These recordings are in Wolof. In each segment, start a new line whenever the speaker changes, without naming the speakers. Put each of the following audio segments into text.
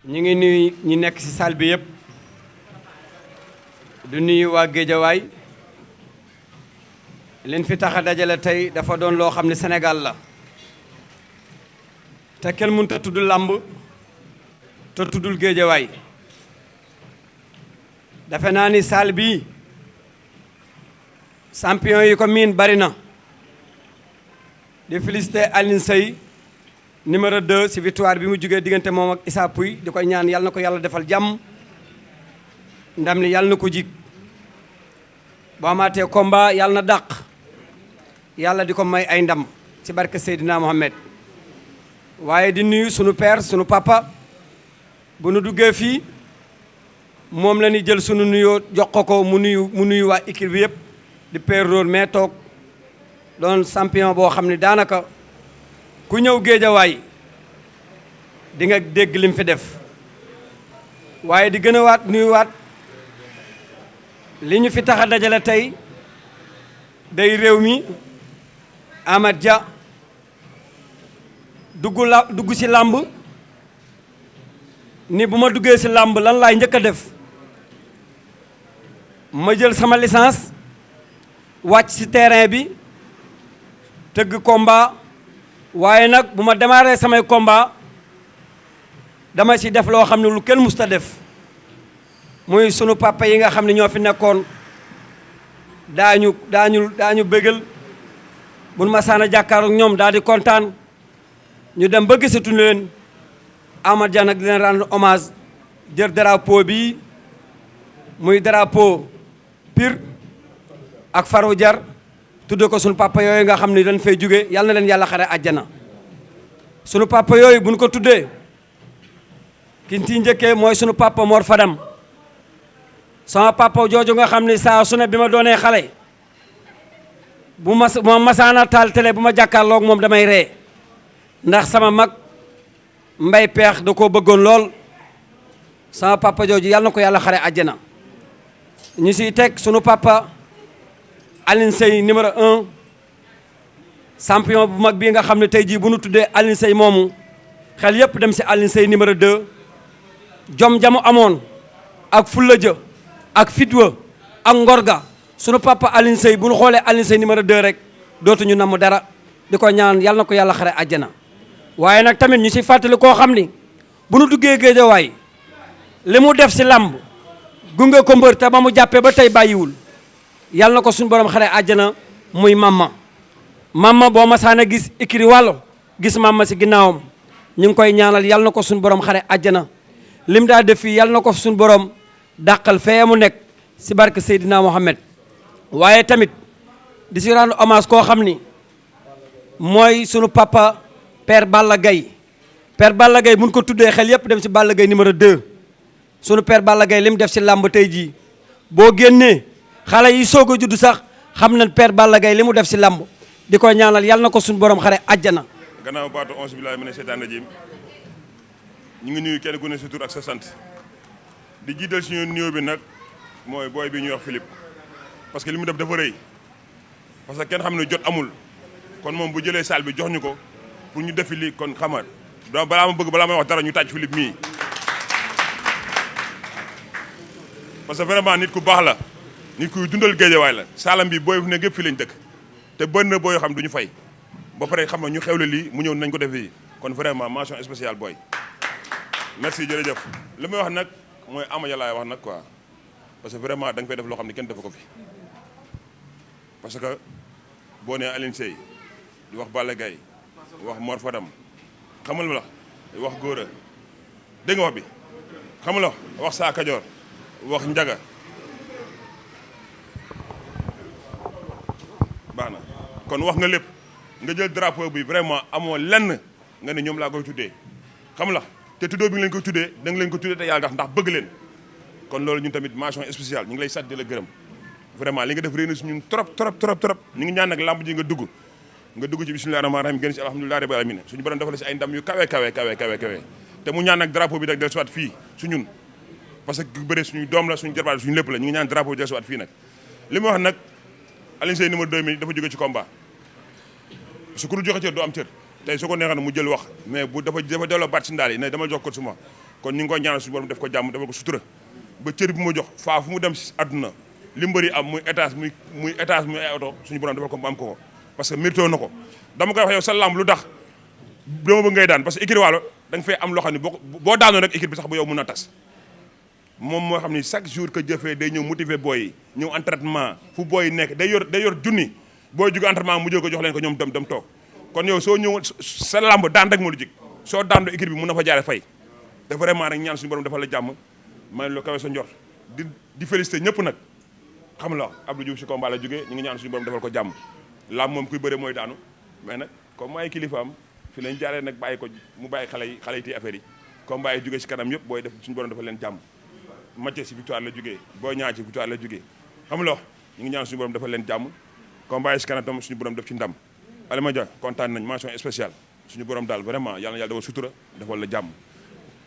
ñu ngi nuyu ñi nekk ci salle bi yëpp du nuyu waa Géejawaay leen fi tax a dajale tey dafa doon loo xam ne Sénégal la te kenn mënut a tudd làmb te tuddul Géejawaay defe naa ni salle bii champion yi ko miin bari na di féliciter Alioune Seye numéro 2 ci victoire bi mu jógee diggante moom ak Issa Pouye di koy ñaan yàlla na ko yàlla defal jàmm ndam li yàlla na ko jig boo amaatee combat yàlla na dàq yàlla di ko may ay ndam ci barke Seydina Mohamed waaye di nuyu sunu père sunu papa bu nu duggee fii moom la ñuy jël sunu nuyoo jox ko mu nuyu waa équipe bi yëpp di père Rôle mais toog doon champion boo xam ne daanaka ku ñëw Géejawaay di nga dégg lim fi def waaye di gën a nuyuwaat li ñu fi tax a dajale tey day réew mi Amath Dia dugg ci làmb ni bu ma duggee ci làmb lan laay njëkk a def ma jël sama licence wàcc ci terrain bi tëgg combat waaye nag bu ma démarré samay combat dama ci def loo xam ne lu kenn musta def muy sunu papa yi nga xam ne ñoo fi nekkoon daañu bëggal bu nu ma saana jàkkaar ak ñoom daal di kontaan ñu dem ba gisatuñu leen Amath Dia nag di leen rendre hommage jël drapeau bi muy drapeau Pire ak Farou Jar tudde ko sunu papa yooyu nga xam ne dañ fay jóge yàlla na leen yàlla xare àjjana sunu papa yooyu buñ ko tuddee kiñ ci njëkkee mooy sunu papa Mor Fadam sama papa jooju nga xam ne saa su ne bi ma doonee xale bu ma masaana taal télé bu ma jàkkaarloog moom damay ree ndax sama mag mbay peex da koo bëggoon lool sama papa jooju yàlla na ko yàlla xare àjjana ñu siy teg sunu papa Alioune Seye numéro 1 champion bu mag bii nga xam ne tey jii bu nu tuddee Alioune Seye moomu xel yépp dem si Alioune Seye numéro 2 jom jamu amoon ak fulla jë ak fitwa ak ngorga sunu papa Alioune Seye bu nu xoolee Alioune Seye numéro 2 rek dootuñu namm dara di ko ñaan yàlla na ko yàlla xare àjjana waaye nag tamit ñu si fàttali koo xam ni bu nu duggee Géejawaay li mu def si làmb gunge ko mbër te ba mu jàppee ba tey bàyyiwul yàlla na ko suñu borom xare àjjana muy mamma boo masaana gis ikiri wàllo gis mamma si ginnaawam ñu ngi koy ñaanal yàlla na ko suñu borom xare àjjana lim daa def fii yàlla na ko suñu borom dàqal fee mu nekk si barke Seydina Mohamed waaye tamit di si rendre hommage koo xam ni mooy sunu papa père Balla Gaye buñ ko tuddee xel yépp dem si Balla Gaye numéro 2 sunu père Balla Gaye li mu def si làmb tey jii boo génnee xale yi soog a judd sax xam nañ père Balla Gaye li mu def si làmb di ko ñaanal yàlla na ko suñu borom xare àjjana.
gannaaw baatu onze billahi mina seytaan rajim ñu ngi nuyu kenn ku ne sa tur ak sa sant di jiital suñu nuyoo bi nag mooy booy bi ñuy wax Philippe parce que li mu def dafa rëy parce que kenn xam ne jot amul kon moom bu jëlee salle bi jox ñu ko pour ñu defi lii kon xam nga balaa may wax dara ñu tàcc Philippe mii parce que vraiment nit ku baax la nit kuy dundal Géejawaay la saalam bi booy fu ne gépp fii lañ dëkk te bëri na booy yoo xam du ñu fay ba pare xam nga ñu xewle lii mu ñëw nañ ko def fii kon vraiment mention spéciale booy merci jërëjëf li may wax nag mooy Ama Dia laay wax nag quoi parce que vraiment da nga fay def loo xam ne kenn defu ko fi parce que boo nee Alioune Seye di wax Balla Gaye wax Mor Fadam xamal la wax Góora dégg nga wax bi xamal la wax Saa Kajoor wax Njaga baax na kon wax nga lépp nga jël drapeau bi vraiment amoo lenn nga ne ñoom laa koy tuddee xam la te tuddoo bi nga leen koy tuddee da nga leen ko tuddee te yàlla ndax bëgg leen kon loolu ñun tamit mention spéciale ñu ngi lay sant di la gërëm vraiment li nga def réuni si ñun trop ñu ngi ñaan nag lamb ji nga dugg ci bismillahir rahmanir rahim gën si alhamdulillahi rabbil alamin suñu borom defal si ay ndam yu kawe te mu ñaan nag drapeau bi nag del siwaat fii su ñun parce que bëre suñu doom la suñu jarbaat suñu lépp la ñu ngi ñaan drapeau bi del siwaat fii nag li ma wax nag Alioune Seye numéro 2 mi dafa jóge ci combat su ko du joxe cër doo am cër tey su ko neexoon mu jël wax mais bu dafa delloo baat si ndaal yi ne dama jox ko suma kon ñu ngi koy ñaanal suñu borom def ko jàmm defal ko sutura ba cër bi mu jox faa fu mu dem si àdduna li mbëri am muy étage muy étage muy ay oto suñu borom defal ko mu am ko parce que mérito na ko dama koy wax yow sa lamb lu tax dama bëgg ngay daan parce que écurie Walo da nga fay am loo xam ne boo daanoo rek équipe bi sax bu yow mun a tas moom moo xam ni chaque jour que jëfee day ñëw motiver booy yi ñëw entraînement fu booy yi nekk day yor junni booy jóge entraînement mu jël ko jox leen ko ñoom dem toog kon yow soo ñëwoon sa lamb daan rek moo lu jik soo daan équipe bi mun na fa jaare fay te vraiment rek ñaan suñu borom dafa la jàmm may lo kawe sa njort di féliciter ñëpp nag xam la Abdou Diouf si combat la jógee ñu ngi ñaan suñu borom defal ko jàmm lamb moom kuy bëre mooy daanu mais nag comme maay kilifaam fi lañ jaaree nag bàyyi ko mu bàyyi xale yi téye affaire yi combat yi jógee si kanam yëpp booy def suñu borom dafa leen jàmm Mathieu si victoire la jógee Boy Niang ci victoire la jógee xam nga ñu ngi ñaan suñu borom dafa leen jàmm combat yi si kanam tam suñu borom def ci ndam Alima Dia kontaan nañ mention spéciale suñu borom daal vraiment yàlla na yàlla dafa sutura defal la jàmm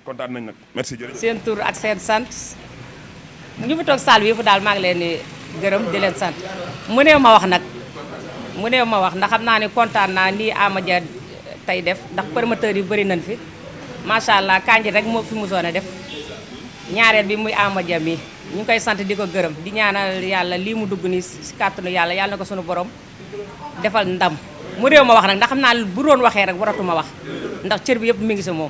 kontaan nañ nag merci jërëjëf.
seen tur ak seen sant ñu fi toog saal bi yëpp daal maa ngi leen di gërëm di leen sant mu ne ma wax nag ndax xam naa ne kontaan naa nii Ama Dia tey def ndax promoteur yi bëri nañ fi macha allah kanji rek moo fi musoon a def ñaareel bi muy Ama Dia mi ñu ngi koy sant di ko gërëm di ñaanal yàlla lii mu dugg nii si kàttanu yàlla na ko sunu borom defal ndam mu réew ma wax nag ndax xam naa bu doon waxee rek waratuma wax ndax cër bi yëpp mi ngi si moom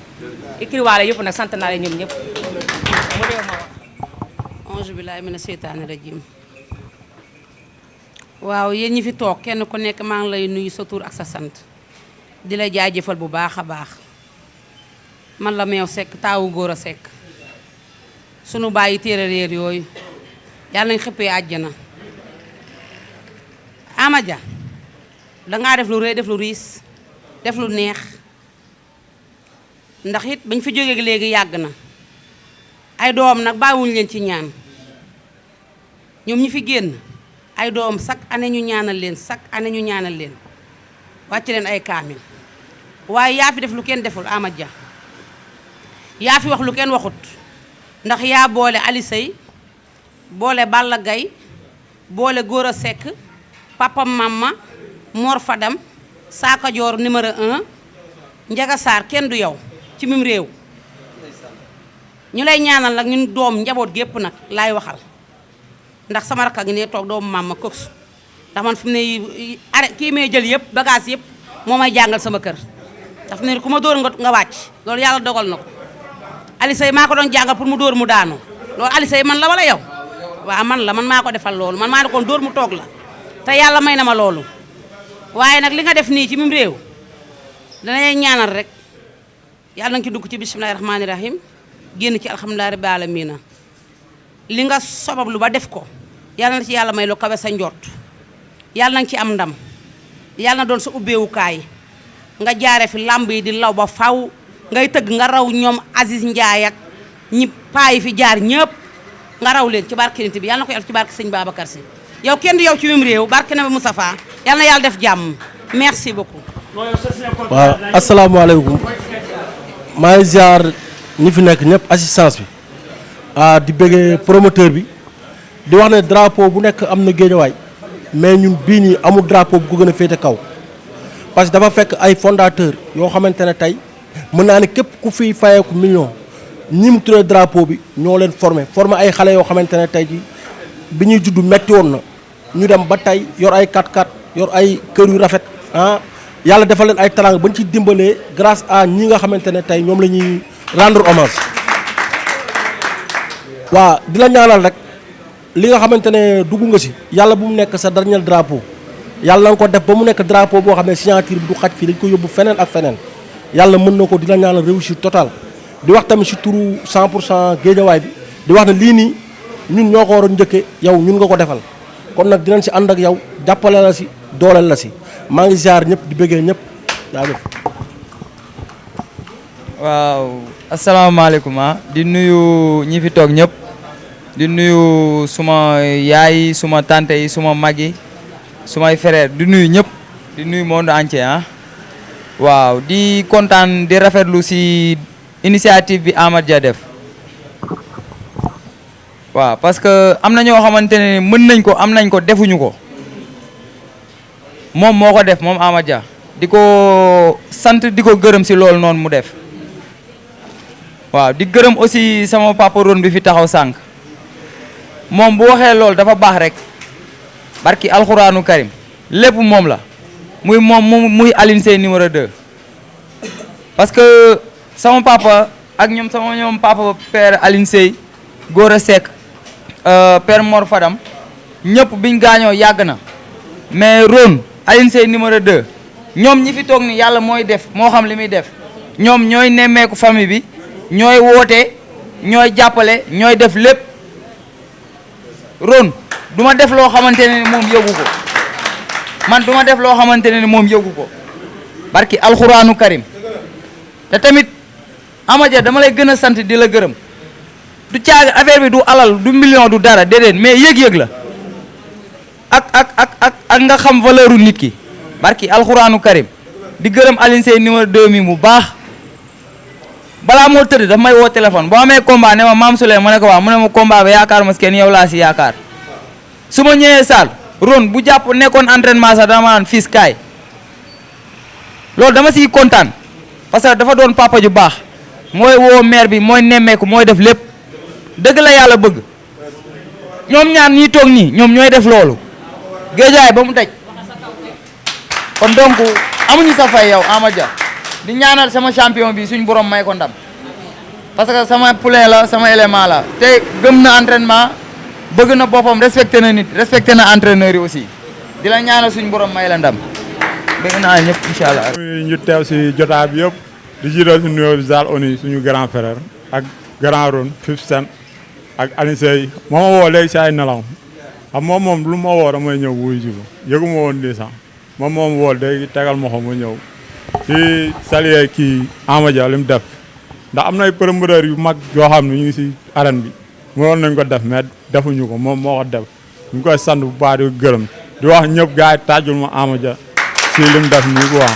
écurie Walo yëpp nag sant naa leen ñoom ñëpp mu réew ma wax.
auzu billaahi mina seytaani rajiim waaw yéen ñi fi toog kenn ku nekk maa ngi lay nuyu sa tur ak sa sant di la jaajëfal bu baax a baax man la meew sekk taawu góor a sekk sunu bàyyi téere réer yooyu yàlla nañ xëppee àjjana. Ama Dia dangaa def lu rëy def lu riis def lu neex ndax it bañ fi jógee léegi yàgg na ay doom nag bàyyiwuñu leen ci ñaan ñoom ñi fi génn ay doom chaque année ñu ñaanal leen wàcc leen ay kaamil waaye yaa fi def lu kenn deful Ama Dia yaa fi wax lu kenn waxut ndax yaa boole Ali Sey boole Balla Gaye boole Gora Seck Papa Mama Mor Fadam Saaka Joor numéro 1 Njaga Saar kenn du yow ci mim réew ñu lay ñaanal nag ñun doom njaboot gépp nag laay waxal ndax sama rakk a ngi ne toog doomu Mama Cox ndax man fi mu ne kii may jël yëpp bagage yëpp moo may jàngal sama kër daf ne ku ma dóor nga wàcc loolu yàlla dogal na ko Ali Sey maa ko doon jàngal pour mu dóor mu daanu loolu Ali Sey man la wala yow waaw man maa ko defal loolu man maa ne koon dóor mu toog la te yàlla may na ma loolu waaye nag li nga def nii ci mim réew danañ ñaanal rek yàlla nga ci dugg ci bismillahi rahmaani rahim génn ci alhamdulillahi rabbil alamina li nga sabablu ba def ko yàlla na ci yàlla may lu kawe sa njort yàlla na ci am ndam yàlla na doon sa ubbeewukaay nga jaare fi lamb yi di law ba faw ngay tëgg nga raw ñoom Aziz Ndiaye ak ñi paayi fi jaar ñëpp nga raw leen ci barke nit bi yàlla na ko yàlla ci barke sëñ Babacar Si yow kenn du yow ci mim réew barke na ba Moustapha yàlla na yàlla def jàmm merci beaucoup.
waaw asalaamaaleykum maa ngi ziar ñi fi nekk ñëpp assistance bi di bëggee promoteur bi di wax ne drapeau bu nekk am na géejawaay mais ñun bii nii amul drapeau bu ko gën a féete kaw parce que dafa fekk ay fondateur yoo xamante ne tey mën naa ne képp ku fiy fayeeku million ñi mu tuddee drapeau bi ñoo leen formé ay xale yoo xamante ne tey ji bi ñuy juddu metti woon na ñu dem ba tey yor ay 4x4 yor ay kër yu rafet yàlla defal leen ay talent ba ñu ci dimbalee grâce à ñi nga xamante ne tey ñoom la ñuy rendre hommage waaw di la ñaanal rek li nga xamante ne dugg nga si yàlla bu mu nekk sa dernier drapeau yàlla na nga ko def ba mu nekk drapeau boo xam ne signature bi du xaj fii dañ ko yóbbu feneen ak feneen yàlla mën na ko di la ñaanal réussite totale di wax tamit si turu 100% géejawaay bi di wax ne lii nii ñun ñoo ko waroon njëkke yow ñun nga ko defal kon nag dinañ si ànd ak yow jàppale la si dooleel la si maa ngi ziar ñëpp di bëggee ñëpp jaajëf.
waaw asalaamaaleykum di nuyu ñi fi toog ñëpp di nuyu suma yaay suma tante yi suma mag yi sumay frère di nuyu ñëpp di nuyu monde entier waaw di kontaan di rafetlu si initiative bi Ama Dia def waaw parce que am na ñoo xamante ne mën nañ ko am nañ ko defuñu ko moom moo ko def moom Ama Dia di ko sant di ko gërëm si loolu noonu mu def waaw di gërëm aussi sama papa Ron bi fi taxaw sànq moom bu waxee loolu dafa baax rek barki alxuraanu karim lépp moom la muy moom muy Alioune Seye numéro 2 parce que sama papa ak ñoom papa père Alioune Seye Gora Seck père Mor Fadam ñëpp biñ gaañoo yàgg na mais Ron Alioune Seye numéro 2 ñoom ñi fi toog ni yàlla mooy def moo xam li muy def ñoom ñooy nemmeeku famille bi ñooy woote ñooy jàppale ñooy def lépp Ron du ma def loo xamante ne ni moom yëgu ko man du ma def loo xamante ne ni moom yëgu ko barki alxuraanu karim te tamit Amadia dama lay gën a sant di la gërëm du caaga affaire bi du alal du million du dara déedéet mais yëg-yëg la ak nga xam valeuru nit ki barki alxuraanu karim di gërëm Alioune Seye numéro 2 mi mu baax balaa moo tëdd daf may woo téléphone boo amee combat ne ma maam Souley ma ne ko waaw mu ne ma combat ba yaakaar ma si kenn yow laa si yaakaar su ma ñëwee saal Ron bu jàpp nekkoon entraînement sax dama naan fils kaay loolu dama siy kontaan parce que dafa doon papa ju baax mooy woo maire bi mooy nemmeeku mooy def lépp dëgg la yàlla bëgg ñoom ñaar ñiy toog nii ñoom ñooy def loolu géejaay ba mu daj kon donc amuñu sa fay yow Amadia di ñaanal sama champion bi suñ borom may ko ndam parce que sama poulain la sama élément la te gëm na entraînement bëgg na boppam respecté na nit respecté na entraîneur yi aussi di la ñaanal suñ borom may la ndam bëgg naa ñëpp incha allah.
ñu teew si jotaay bi yëpp di jiital suñu nuyoo Zal Oni suñu grand frère ak grand Ron 50 Cent ak Alioune Seye moo ma woo léegi si ay nelaw xam moom lu ma woo damay ñëw wuyu ji ko yëgu ma woon lii sax moom woo léegi tegal ma ko ma ñëw di saluer kii Amadia li mu def ndax am na ay promoteur yu mag yoo xam ne ñu ngi si arène bi mënoon nañ ko def mais defuñu ko moom moo ko def ñu ngi koy sant bu baax di gërëm di wax ñëpp gars yi tàjjul ma Amadia si li mu def nii quoi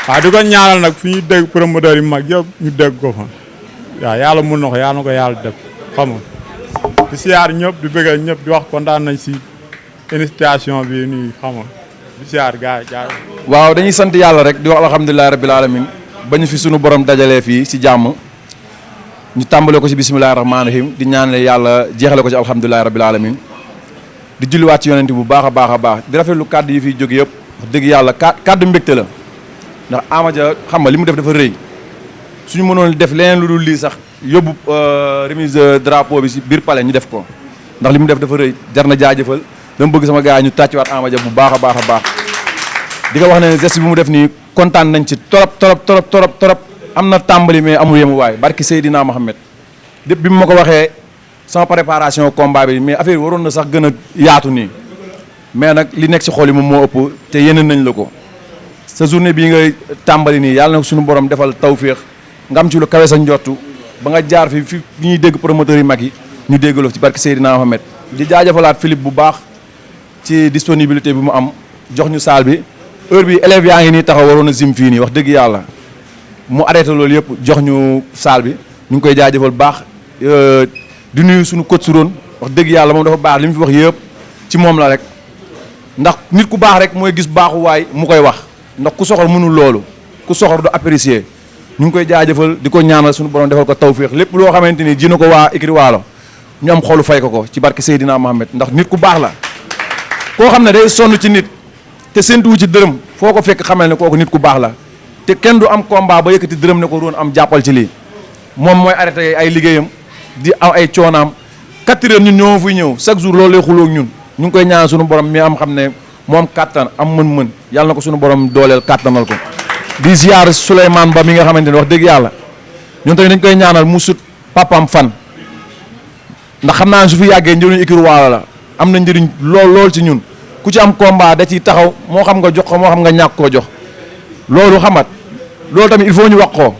waaw di ko ñaanal nag fi ñu dégg promoteur yu mag yëpp ñu dégg ko fa waaw yàlla mun na ko yàlla def xam nga di siyaar ñëpp di bëggal ñëpp di wax kontaan nañ si initiation bi nii xam nga di siyaar gars yi
waaw dañuy sant yàlla rek di wax alhamdulilah rabbil alamin ba ñu fi sunu borom dajalee fii si jàmm ñu tàmbale ko si bisimilahi rahmaani rahim di ñaanale yàlla jeexale ko ci alhamdulilahi rabbil alamin di julliwaat ci yonent bu baax a baax a baax di rafetlu kàddu yi fiy jóge yëpp wax dëgg yàlla kàddu mbégte la ndax Amadia xam nga li mu def dafa rëy suñu mënoon def leneen lu dul lii sax yóbbu remise de drapeau bi si biir palais ñu def ko ndax li mu def dafa rëy jar na jaajëfal dama bëgg sama gars yi ñu tàcciwaat Amadia bu baax a baax a baax di ko wax ne geste bi mu def nii kontaan nañ ci torop am na tàmbali mais amul yemuwaay barki Seydina Mohamed dépp bi mu ma ko waxee sama préparation combat bi mais affaire bi waroon na sax gën a yaatu nii mais nag li nekk si xol yi moom moo ëpp te yeneen nañ la ko sa journée bii ngay tàmbali nii yàlla na suñu borom defal tawféex nga am ci lu kawe sa njottu ba nga jaar fi ñuy dégg promoteurs yi mag yi ñu déggaloo ci barki Seydina Mohamed di jaajëfalaat Philippe bu baax ci disponibilité bi mu am jox ñu salle bi heure bi élèves yaa ngi nii taxaw waroon a zim fii nii wax dëgg yàlla mu arrêté loolu yëpp jox ñu salle bi ñu ngi koy jaajëfal baax di nuyu suñu coach su Ron wax dëgg yàlla moom dafa baax li mu fi wax yëpp ci moom la rek ndax nit ku baax rek mooy gis baaxu waay mu koy wax ndax ku soxor mënul loolu ku soxor du apprécier ñu ngi koy jaajëfal di ko ñaanal suñu borom defal ko tawféex lépp loo xamante ni ji na ko waa Ikri Waalo ñu am xolu fay ko ci barke Seydina Mohamed ndax nit ku baax la koo xam ne day sonn ci nit te séntuwu ci dërëm foo ko fekk xamal ne kooku nit ku baax la te kenn du am combat ba yëkkati dërëm ne ko Ron am jàppal ci lii moom mooy arrêté ay liggéeyam di am ay coonaam 4 heures ñun ñoo fuy ñëw chaque jour loolu lay xuloo ak ñun ñu ngi koy ñaanal suñu borom mi am xam ne moom kattan am mën-mën yàlla na ko suñu borom dooleel kattanal ko di ziar Souleymane Ba mi nga xamante ne wax dëgg yàlla ñun tamit dañ koy ñaanal mu sut papam fan ndax xam naa ne su fi yàggee njëriñu Ikri Waalo la am na njëriñ lool ci ñun ku ci am combat da ciy taxaw moo xam nga jox ko moo xam nga ñàkk koo jox loolu xamat loolu tamit il faut ñu wax ko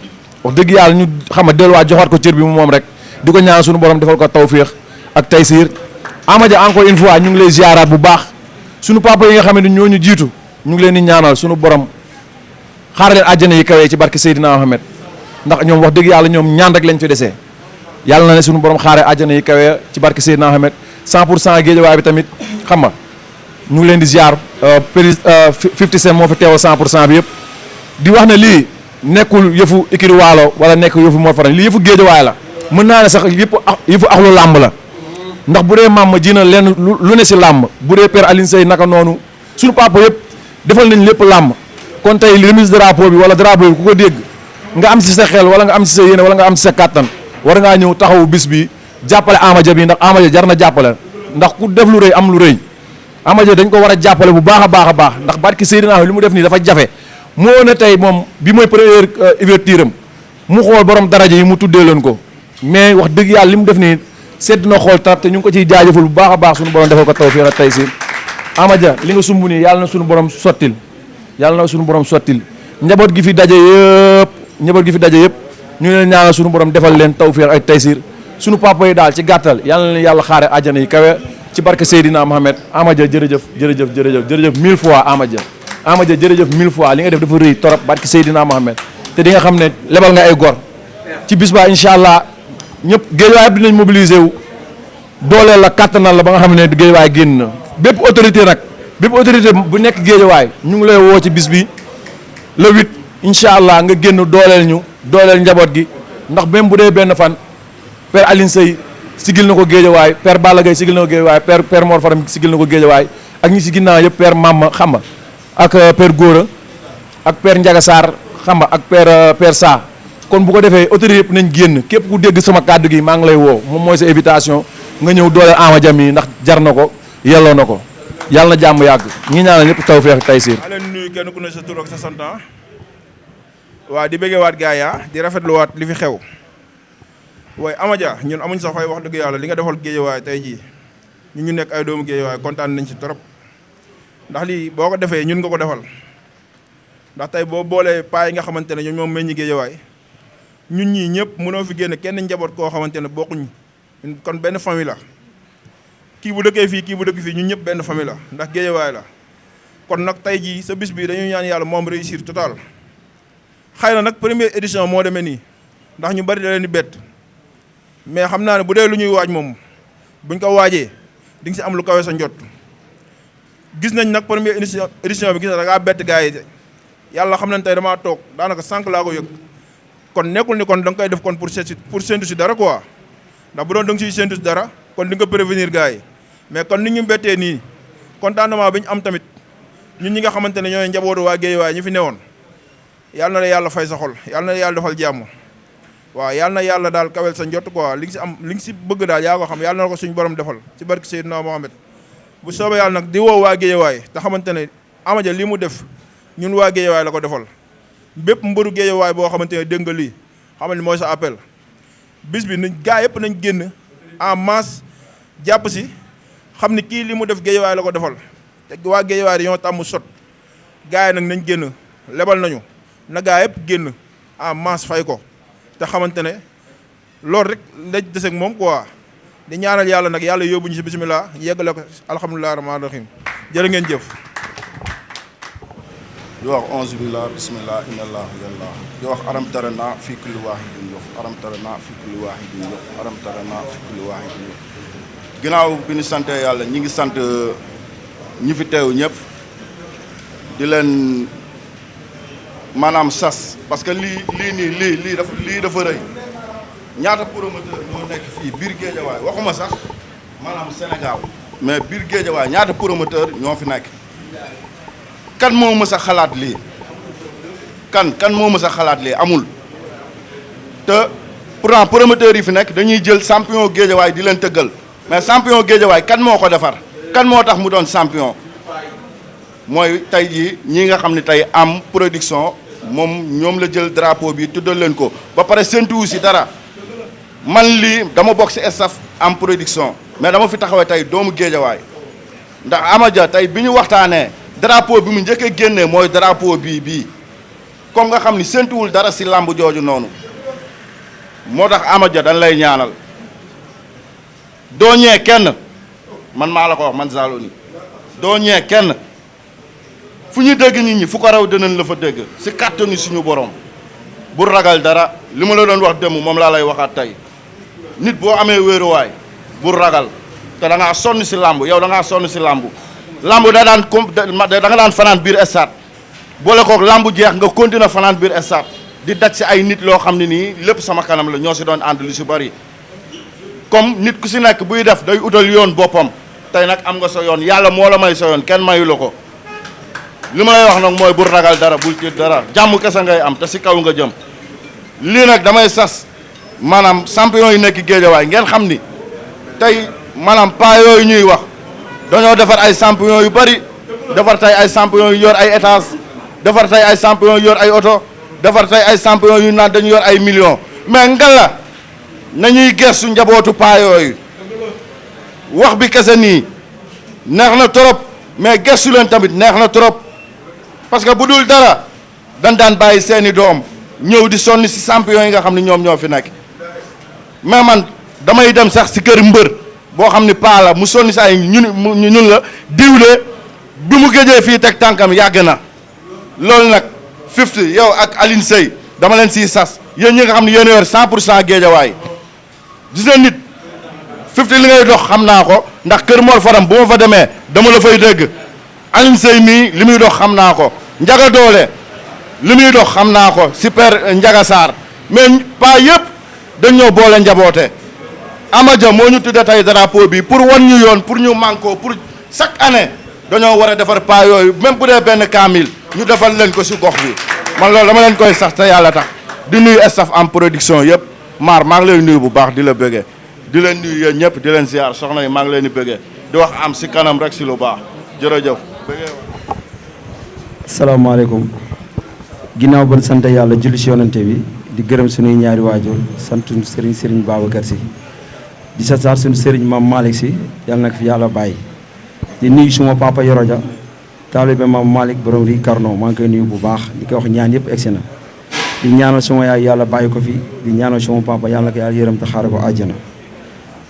wax dëgg yàlla ñu xamat delluwaat joxaat ko cër bi mu moom rek di ko ñaan suñu borom defal ko tawféex ak taysiir Amadia encore une fois ñu ngi lay ziaraat bu baax suñu papa yi nga xam ne ñoo ñu jiitu ñu ngi leen di ñaanal suñu borom xaar leen àjjana yi kawee ci barke Seydina Mohamed ndax ñoom wax dëgg yàlla ñoom ñaan rek lañ fi desee yàlla na ne suñu borom xaaree àjjana yi kawee ci barke Seydina Mohamed 100% Guédiawaye bi tamit xam nga ñu ngi leen di ziar 50 Cent moo fi teewal 100% bi yëpp di wax ne lii nekkul yëfu ikiri waalo wala nekk yëfu Mor Fadam lii yëfu géejawaay la mën naa ne sax yëfu axlu làmb la ndax bu dee maam ma ji na lenn lu ne si làmb bu dee père Alioune Seye naka noonu suñu papa yëpp defal nañ lépp làmb kon tey remise drapeau bi wala drapeau bi ku ko dégg nga am si sa xel wala nga am si sa yéene wala nga am si sa kàttan war ngaa ñëw taxawu bis bi jàppale Ama Dia bi ndax Ama Dia jar na jàppale ndax ku def lu rëy am lu rëy Ama Dia dañ ko war a jàppale bu baax a baax a baax ndax barki Seydina li mu def nii dafa jafe moo ne tey moom bi mooy première ouverture am mu xool borom daraja yi mu tuddee leen ko mais wax dëgg yàlla li mu def nii sedd na xool trop te ñu ngi ko ciy jaajëfal bu baax a baax suñu borom defal ko tawfiq ak taysiir Ama Dia li nga sumb nii yàlla na suñu borom sottil yàlla na suñu borom sottil njaboot gi fi daje yëpp ñu leen ñaanal suñu borom defal leen tawfiq ak taysiir suñu papa yi daal ci gàttal yàlla na leen yàlla xaare àjjana yi kawe ci barke Seydina Mohamed Ama Dia jërëjëf 1000 fois Ama Dia jërëjëf 1000 fois li nga def dafa rëy torop barke Seydina Mohamed te di nga xam ne lebal nga ay gor ci bis ba incha allah ñëpp géejawaay dinañ mobiliser wu dooleel la kattanal la ba nga xam ne géejawaay génn na bépp autorité bu nekk géejawaay ñu ngi lay woo ci bis bi le 8 incha allah nga génn dooleel njaboot gi ndax même bu dee benn fan père Alioune Seye sigil na ko géejawaay père Balla Gaye sigil na ko géejawaay père Mor Fadam sigil na ko géejawaay ak ñi si ginnaaw yëpp père Mama xam nga ak père Gora ak père Ndiaga Sarr xam nga ak père Sa kon bu ko defee autorité yëpp nañ génn képp ku dégg sama kàddu gi maa ngi lay woo moom mooy sa invitation nga ñëw dooleel Ama Dia mi ndax jar na ko yelloo na ko yàlla na jàmm yàgg ñi ñaanal ñëpp tawfeex taysiir.
maa leen nuyu kenn ku ne sa tur ak sa sant waa di bëggee waat gars ya di rafetluwaat li fi xew waaye Ama Dia ñun amuñ sax fay wax dëgg yàlla li nga defal géejawaay tey jii ñu nekk ay doomu géejawaay kontaan nañ ci trop ndax lii boo ko defee ñun nga ko defal ndax tey boo boolee paa yi nga xamante ne ñoom moom meññi géejawaay ñun ñii ñëpp mënoo fi génne kenn njaboot koo xamante ne bokkuñ kon benn famille la kii bu dëkkee fii kii bu dëkk fii ñun ñëpp benn famille la ndax géejawaay la kon nag tey jii sa bis bi dañuy ñaan yàlla moom réussir total xëy na nag première édition moo demee nii ndax ñu bari da leen di bett mais xam naa ne bu dee lu ñuy waaj moom buñ ko waajee di nga si am lu kawe sa njot gis nañ nag première édition bi gis na da ngaa bett gars yi yàlla xam nañ tey damaa toog daanaka sànq laa ko yëg kon nekkul ni kon da nga koy def kon pour séntu si dara quoi ndax bu doon da nga siy séntu si dara kon di nga prévenir gars yi mais kon nit ñu bettee nii contentement bi ñu am tamit ñun ñi nga xamante ne ñooy njabootu waa Guédiawaye ñu fi newoon yàlla na la yàlla fay sa xol yàlla na la yàlla defal jàmm waaw yàlla na yàlla daal kawel sa njott quoi li nga si am li nga si bëgg daal yaa ko xam yàlla na ko suñu borom defal ci barke Seydina Mohamed bu soobee yàlla nag di woo waa Guédiawaye te xamante ne Ama Dia li mu def ñun waa Guédiawaye la ko defal bépp mbëru Guédiawaye boo xamante ne dégg nga lii xamal ni mooy sa appel bis bi nañ gaa yëpp nañ génn en masse jàpp si xam ni kii li mu def Guédiawaye la ko defal te waa Guédiawaye dañoo tàmm sot gaa yi nag nañ génn lebal nañu na gaa yëpp génn en masse fay ko te xamante ne loolu rek lañ des ak moom quoi di ñaanal yàlla nag yàlla yóbbuñu si bisimilah yeggale ko alhamdulilah rahmaani rahim jërë ngeen jëf.
di wax onze billah bismillah inna allah yàlla di wax aram tarana fii kulli waahidin yox aram tarana fii kulli waahidin yox aram tarana fii kulli waahidin yox ginnaaw bi ñu sante yàlla ñi ngi sant ñi fi teew ñëpp di leen maanaam sas parce que lii dafa rëy ñaata promoteur ñoo nekk fii biir Guédiawaye waxuma sax maanaam Sénégal mais biir Guédiawaye ñaata promoteur ñoo fi nekk kan moo mës a xalaat lii kan moo mës a xalaat lii amul te pourtant promoteurs yi fi nekk dañuy jël champion Guédiawaye di leen tëggal mais champion Guédiawaye kan moo ko defar kan moo tax mu doon champion mooy tey jii ñi nga xam ne tey am production moom ñoom la jël drapeau bi tuddal leen ko ba pare séntuwu si dara man lii dama bokk si staff am production mais dama fi taxawee tey doomu Guédiawaye ndax Ama Dia tey bi ñu waxtaanee drapeau bi mu njëkk a génnee mooy drapeau bii comme nga xam ni séntuwul dara si làmb jooju noonu moo tax Ama Dia dañ lay ñaanal doo ñee kenn man maa la ko wax man Zallo doo ñee kenn fu ñu dégg nit ñi fu ko raw dinañ la fa dégg si kàttanu suñu borom bu ragal dara li ma la doon wax démb moom laa lay waxaat tey nit boo amee wéeruwaay bu ragal te da ngaa sonn si làmb yow da ngaa sonn si làmb lamb da nga daan fanaan biir stade boole kook lamb jeex nga continuer fanaan biir stade di daj si ay nit loo xam ne nii lépp sama kanam la ñoo si doon ànd lu si bari comme nit ku si nekk buy def day utal yoon boppam tey nag am nga sa yoon yàlla moo la may sa yoon kenn mayu la ko li ma lay wax nag mooy bul ragal dara bul tiit dara jàmm kese ngay am te si kaw nga jëm lii nag damay sas maanaam champion yi nekk Géejawaay ngeen xam ni tey maanaam pas yooyu ñuy wax dañoo defar ay champion yu bari defar tey ay champion yu yor ay étage defar tey ay champion yu yor ay oto defar tey ay champion yu naan dañu yor ay millions mais ngalla nañuy gëstu njabootu paa yooyu wax bi kese nii neex na trop mais gëstu leen tamit neex na trop parce que bu dul dara dañ daan bàyyi seeni doom ñëw di sonni si champion yi nga xam ne ñoom ñoo fi nekk mais man damay dem sax si kër mbër boo xam ne paa la mu sonni si ay ñun la diwle bi mu géejee fii teg tànkam yàgg na loolu nag 50 yow ak Aline Seye dama leen siy sas yéen ñi nga xam ne yéen a yor 100% Géejawaay gis nga nit 50 li ngay dox xam naa ko ndax kër Mor Faram bu ma fa demee dama la fay dégg Aline Seye mii li muy dox xam naa ko Njaga Doole li muy dox xam naa ko super Njaga Sarr mais pas yëpp dañ ñoo boole njaboote Amadia moo ñu tudde tey drapeau bi pour wan ñu yoon pour ñu manko pour chaque année dañoo war a defar pas yooyu même bu dee benn kaamil ñu defal leen ko si gox bi man loolu dama leen koy sax te yàlla tax di nuyu staff en production yëpp maar maa ngi lay nuyu bu baax di la bëggee di leen nuyu yéen ñëpp di leen ziar soxna yi maa ngi leen di bëggee di wax am si kanam rek si lu baax jërëjëf.
salaamaaleykum ginnaaw ba sant yàlla julli si yonante bi di gërëm suñuy ñaari waajur sant Serigne Babacar Sy di sa saar suñu Serigne Mame Malick Sy yàlla na ko fi yàlla bàyyi di nuyu suma papa Yoroja taalibe Mame Malick borom ri Carno maa ngi koy nuyu bu baax di ko wax ñaan yëpp egsi na di ñaanal suma yaay yàlla bàyyi ko fi di ñaanal suma papa yàlla ko yàlla yërëm te xaare ko àjjana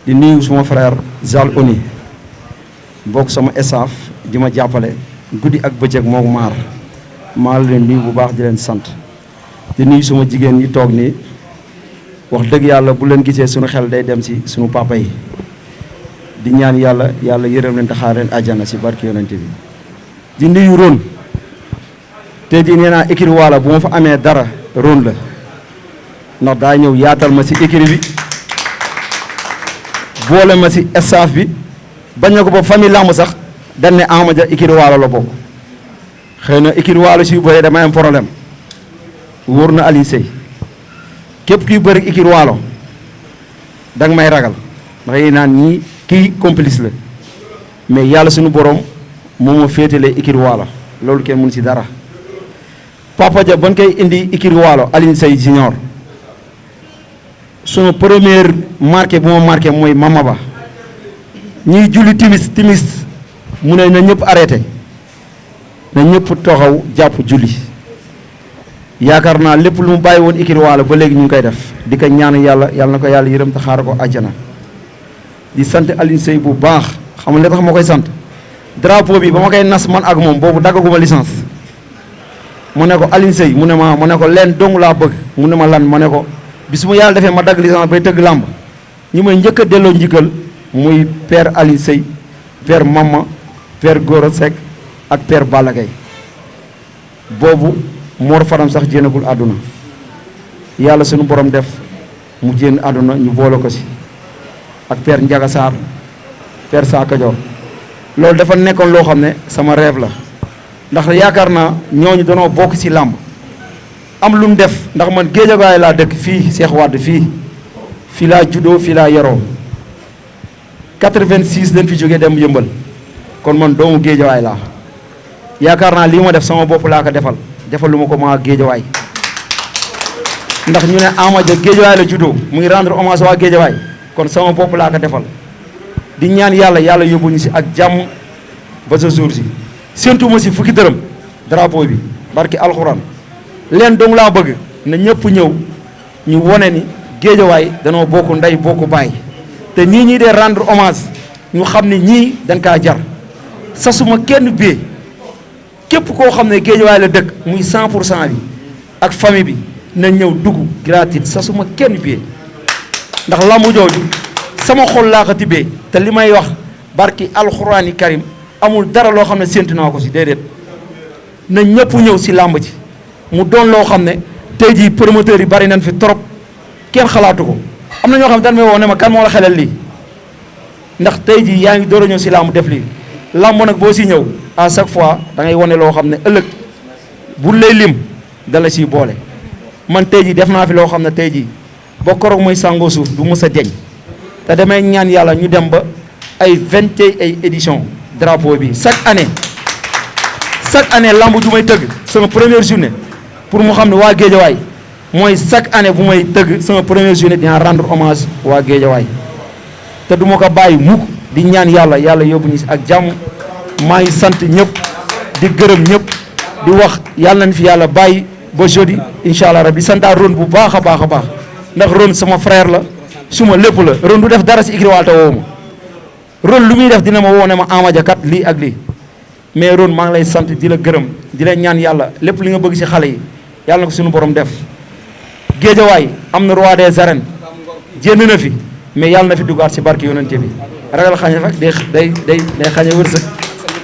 di nuyu suma frère Zal Oni bokk sama staff di ma jàppale guddi ak bëccëg mook maar maa leen nuyu bu baax di leen sant di nuyu suma jigéen ñi toog nii wax dëgg yàlla bu leen gisee suñu xel day dem si suñu papa yi di ñaan yàlla yërëm leen te xaar leen àjjana si barke yonente bi di nuyu Ron te di nee naa écurie Walo bu ma fa amee dara Ron la ndax daa ñëw yaatal ma si écurie bi boole ma si staff bi bañ na ko ba famille lamb sax dañ ne Amadia écurie Walo la bokk xëy na écurie Walo si bëree damay am problème wóor na Aliou Seye képp kuy bëri écurie Walo danga may ragal ndax yéen naan ñii kii complice la mais yàlla suñu borom moo ma féetalee écurie Walo loolu kenn mun si dara Papa Dia ban koy indi écurie Walo Aliou Seye junior suma première marqué bu ma marqué mooy Mama Ba ñuy julli timis mu ne na ñëpp arrêté na ñëpp taxaw jàpp julli yaakaar naa lépp lu mu bàyyi woon écurie Walo ba léegi ñu ngi koy def di ko ñaan yàlla na ko yàlla yërëm te xaar ko àjjana di sant Aliou Seye bu baax xam nga li tax ma koy sant drapeau bi ba ma koy nas man ak moom boobu daggaguma licence mu ne ko Aliou Seye mu ne ma ko leen dong laa bëgg mu ne ma lan ma ne ko bis mu yàlla defee ma dagg licence bay tëgg làmb ñi may njëkk a delloo njikkal muy père Aliou Seye père Mama père Gora Seck ak père Balla Gaye boobu Mor Faram sax jénagul àdduna yàlla suñu borom def mu jénn àdduna ñu boole ko si ak père Ndiaga Sarr père Sakadior loolu dafa nekkoon loo xam ne sama rêve la ndax yaakaar naa ñooñu danoo bokk si làmb am lu mu def ndax man Géejawaay laa dëkk fii Cheikh Wade fii laa juddoo fii laa yaroo 86 dañ fi jógee dem yëmbal kon man doomu Géejawaay laa yaakaar naa lii ma def sama bopp laa ko defal lu ma ko maa Géejawaay ndax ñu ne Amadia Géejawaay la juddoo mu ngi rendre hommage waa Géejawaay kon sama bopp laa ko defal di ñaan yàlla yóbbuñu si ak jàmm ba sa jour si séentuma si fukki dërëm drapeau bi barki alxuraan leen dong laa bëgg na ñëpp ñëw ñu wone ni Géejawaay danoo bokk ndey bokk baay te nii ñii dee rendre hommage ñu xam ne ñii dañ kaa jar sasuma kenn bee képp koo xam ne Géejawaay la dëkk muy 100% bi ak famille bi na ñëw dugg gratuit sasuma kenn bee ndax lambu jooju sama xol laa ko tibbee te li may wax barki alxuraani karim amul dara loo xam ne séntu naa ko si déedéet na ñëpp ñëw si làmb ji mu doon loo xam ne tey jii promoteurs yi bari nañ fi trop kenn xalaatu ko am na ñoo xam ne dañ may woo ne ma kan moo la xelal lii ndax tey jii yaa ngi door a ñëw si làmb def lii làmb nag boo si ñëw à chaque fois da ngay wane loo xam ne ëllëg bu lay lim da la siy boole man tey jii def naa fi loo xam ne tey jii ba koroog mooy sàngoo suuf du mës a deñ te damay ñaan yàlla ñu dem ba ay 20 ay édition drapeau bi chaque année lamb ju may tëgg sama première journée pour mu xam ne waa Géejawaay mooy chaque année bu may tëgg sama première journée dinaa rendre hommage waa Géejawaay te du ma ko bàyyi mukk di ñaan yàlla yóbbu ñu si ak jàmm maa ngi sant ñëpp di gërëm ñëpp di wax yàlla nañ fi yàlla bàyyi ba jeudi incha allah rabbi santaa Ron bu baax a baax a baax ndax Ron sama frère la suma lépp la Ron du def dara si Ikri Walta woo ma Ron lu muy def dina ma woo ne ma Amadia kat lii ak lii mais Ron maa ngi lay sant di la gërëm di la ñaan yàlla lépp li nga bëgg si xale yi yàlla na ko suñu borom def Géejawaay am na roi des arènes jénn na fi mais yàlla na fi duggaat si barke yonente bi ragal xañe rek day xañe wërsëg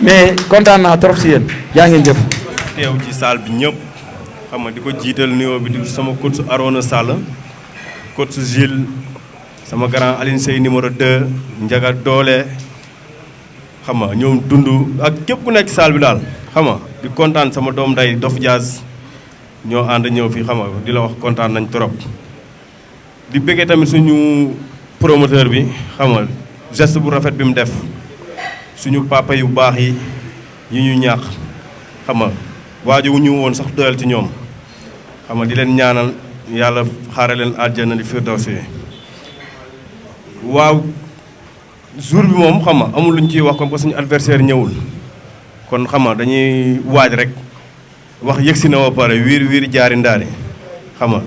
mais kontaan naa trop si yéen yaa ngeen jëf.
teew ci salle bi ñëpp xam nga di ko jiital nuyoo bi di sama coach Arona Sall coach Gilles sama grand Aline Sey numéro 2 Njaga Doole xam nga ñoom dund ak képp ku nekk salle bi daal xam nga di kontaan sama doom nday Dof Diaz ñoo ànd ñëw fii xam nga di la wax kontaan nañ trop di bëggee tamit suñu promoteur bi xam nga geste bu rafet bi mu def suñu papa yu baax yi ñu ñaax xam nga waaju wu ñu woon sax doyal ci ñoom xam nga di leen ñaanal yàlla xaare leen àjjana di firdawsi waaw jour bi moom xam nga amul lu ñu ciy wax comme que suñu adversaire ñëwul kon xam nga dañuy waaj rek wax yëgsi na ba pare wiir jaari ndaari xam nga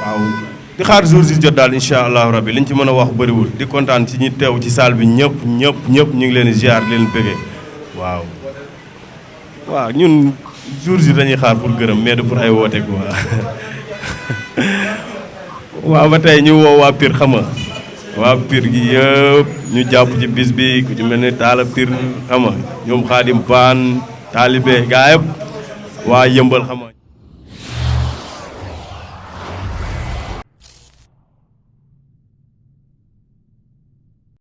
waaw di xaar jour si jot daal incha allahu rabbi liñ ci mën a wax bëriwul di kontaan ci ñi teew ci salle bi ñëpp ñu ngi leen di ziar leen bëggee waaw ñun jour si dañuy xaar pour gërëm mais du pour ay woote quoi waaw ba tey ñu woo waa Pire xam nga waa Pire gi yëpp ñu jàpp ci bis bi ku ci mel ni Talla Pire xam nga ñoom Xaadim Baan Taalibe gaa yëpp waa Yëmbal xam nga